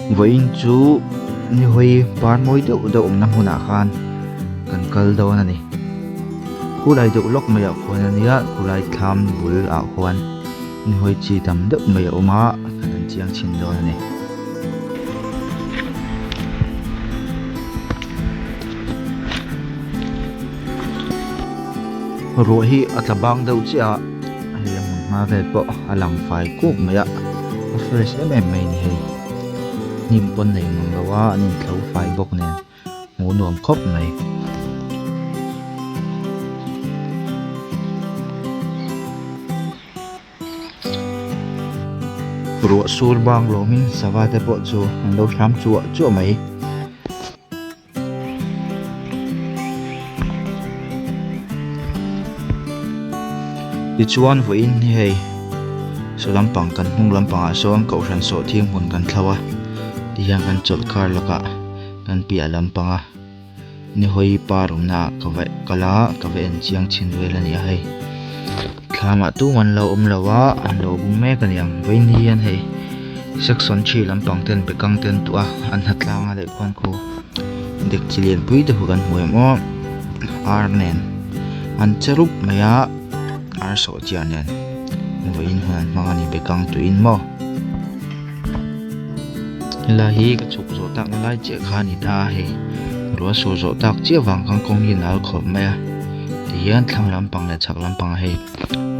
với chú Nihawi bán mối đậu đậu năm hôn à khan cần cờ đâu nè cú lại đậu lóc mày ảo khoan này á cú lại tham bul ảo khoan Nihawi chỉ tầm đậu mày ảo má cần chiang chín đâu nè rồi hi ở bang đâu chứ à hay mà về bộ làm phải cúp mày ạ fresh em mày nè nhìn con này mà quá nhìn thấu phải bốc nè muốn nuông khóc mày rồi sur bang lo mình sao vậy bộ chú đâu khám chúa mày đi chuan với in hay số làm bằng cần hung làm bằng số anh cậu sản số thiên hồn cần thâu à đi hàng cần chốt car lo cả cần bịa làm bằng à Nihawi parum na ka ve en chiang chin ve la ni hay khama tu man lo lawa an lo bung me kan yang vein hian hei section 3 lam pang ten bekang ten tu a an hatlanga le kwan ko dek chilian pui de hugan hoi mo ar nen an cherup maya ar so chian nen vein han mangani bekang tu in mo la hi ka chuk zo tak na lai che kha ni da hei rua su zo tak chia wang kang kong yin al khop me ti hian thlang lampang le chak lampang hei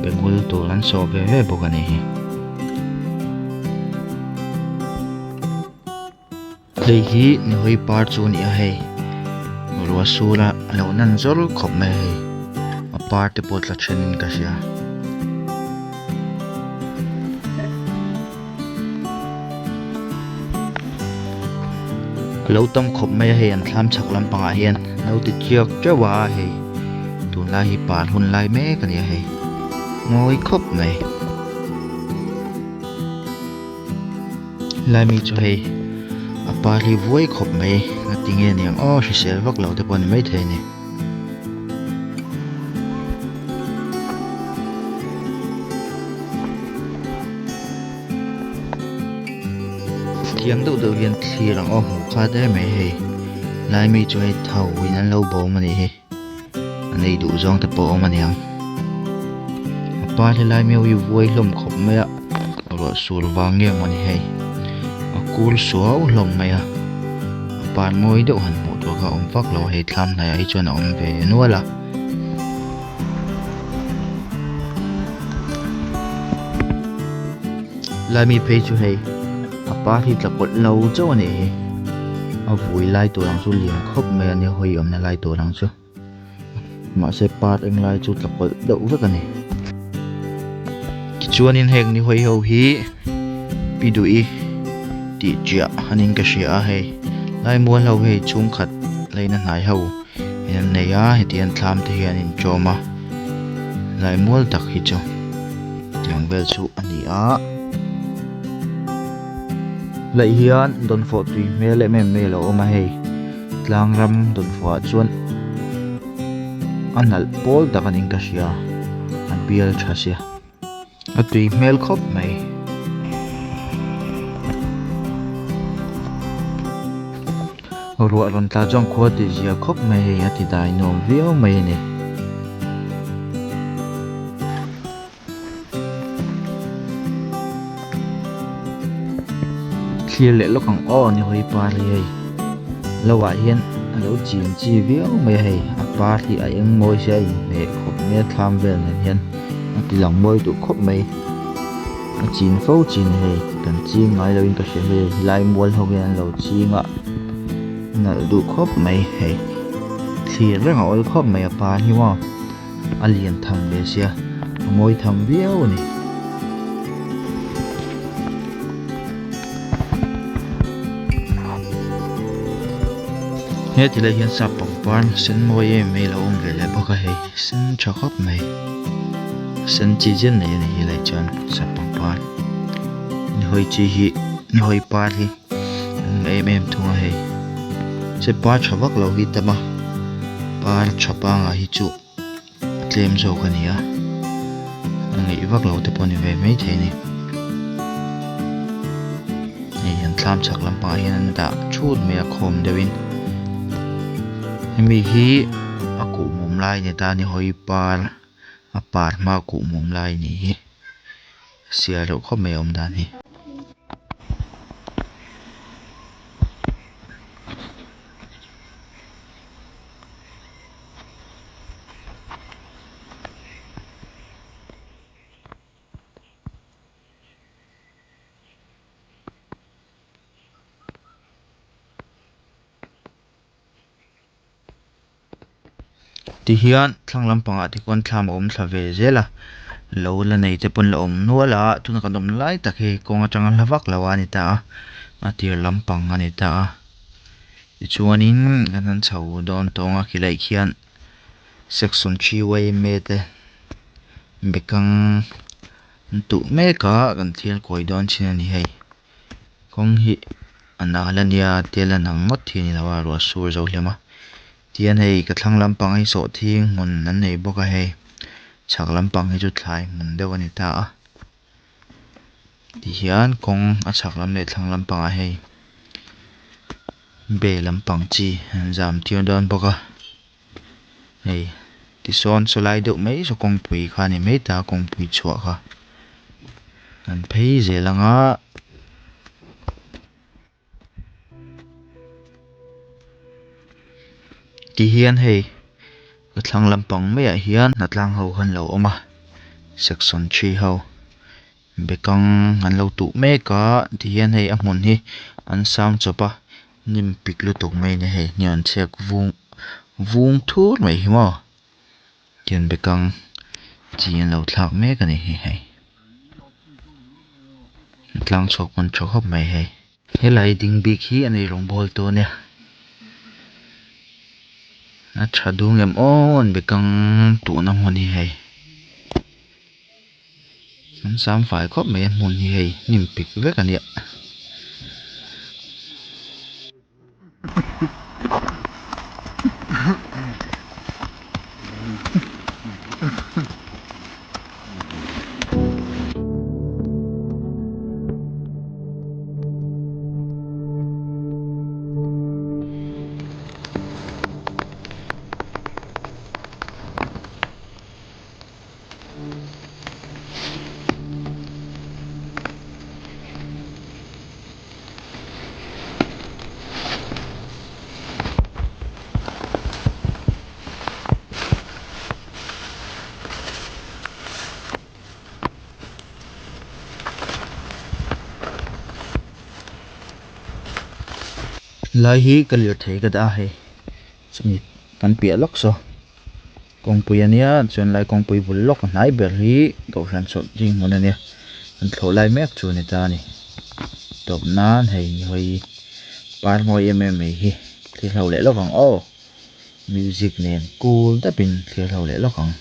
bengul tu lan so ve ve bok ani hi lei hi Nihawi par chu ni a hei rua su la lo nan zol khop me hei a par te pot la then ka sia lâu tâm khop mai hiền tham chak lam panga hiền lâu ti chiok chawa hei tun la hi pan hun lai me kan ya hei ngoi khop mai lai mi chu hei apa li voi khop mai na tinge niang o shi sel vak lo te pon mai the ni tiếng đâu đầu tiên thì là ông ngủ khá đấy mày hề lại mi chơi thầu vì nó lâu bố mà này hề anh ấy đủ giông tập bộ mà nè ba thì lại mi vui lồng khop mày ạ rồi sủi vàng nghe mà này hề cool số lồng mày à bạn môi đậu hẳn một và ông vác lò hề tham này ấy cho nó ông về nuôi là lại mi pay cho hề ba thì là cột lâu cho này vui lai tổ lang số liền khóc mẹ anh hơi ẩm này lai tổ lang số mà sẽ ba anh lai chút là cột đậu với cái này chuan in heng Nihawi hầu hí bị đuổi đi chia anh in cái gì à hay lai muốn lâu hay chung khát lai nên hại hầu nên này á thì tiền tham thì anh in cho mà lai muốn đặc hi cho tiếng về chú anh đi á lại hiền đồn phật tùy mẹ lại mẹ mẹ lo mà hay lang ram đồn phật chuan anh al Paul đã kan ingkasia anh biel chasia at tùy mẹ khop mày ruột ron ta trong khuất thì giờ khop mày thì đại nom viêu mày nè khi lệ lúc còn o Nihawi pa li hei lâu à hiền lâu chín chi viêu mày hei pa thì ai em môi say mẹ khop mẹ tham về này hiền thì lòng môi tụ khop mày chín phâu chín hei cần chi ngay lâu in cái chuyện về lại mua hậu hiền lâu chi ngạ nợ tụ khop mày hei thì rất ngồi khop mày pa hi wa alien thằng về xia môi thằng viêu này nghe thì lại hiện sắp bóng pan xin môi em mày là ôm về lại bao cái hay xin cho khóc mày xin chỉ dân này lại chọn sắp bóng pan hơi chỉ hi hơi pa thì em thua hay sẽ pa cho vác lâu hít mà pa cho pa ngà hít trụ thêm rồi cái này á nghĩ vác lâu thì bọn về mấy thế này này hiện kan thlam chak lampang hian an dah thut mai a khawm deuhin hemi hi a kuh mum lai ni ta Nihawi par a par hma kuh mum lai ni hi sial reuh khawp mai a awm dan hi ti hian thlang lampangah tikhuan thlam a awm thla ve zela lo la nei te pawh la awm nual a tuna kan awm lai tak hi kawng atanga hla vak lo a ni ta a tir lampang a ni ta tichuanin kan han chho dawn tawnga khilaih khian section 3 way me te bekang an tuh mek a kan thlir kawi dawn thin ani hei kawng hi a nal ania tel a nang ngawt hi ani lo a ruah sur zo hlem a tian hei ka thlang lampang hi sawh thing hmun an nei bawk a hei chhak lampang hi chu thlai hmun deuh ani ta ti hian kawng a chhak lam leh thlang lampang a hei be lampang chi an zam tir dawn bawk a hei tisawn saw lai deuh mai saw kawngpui kha ani mai ta kawngpui chhuah kha kan phei zel anga ti hian hei ka thlang lampang mai ah hian hnathlang ho han lo awm a section 3 ho bekang an lo tuh mek a ti hian hei a hmun hi an sam chawp a hnim pik lutuk mai ni hei hnian chhiak vung thur mai hi maw tian bekang chi an lo thlak mek ani hi hei tlang chhuak hmun tha khawp mai hei helai ding bik hi an ei rong bawl tawh ania a tha dung em aw an bekang tuhna hmun hi hei an sam fai khawp mai a hmun hi hei hnim pik vek ania lai hi ka lir thei ka da hei chumi kan piah lok saw kawngpui ania chuan lai kawngpui bul lawk a hnai ber hi kawhhran chawlh ding hmun ania kan thlawh lai mek chu ani ta ni tawp nan hei Nihawi par mawi em em mai hi thlir ho leh lawk ang aw music nen cool tapin thlir ho leh lawk ang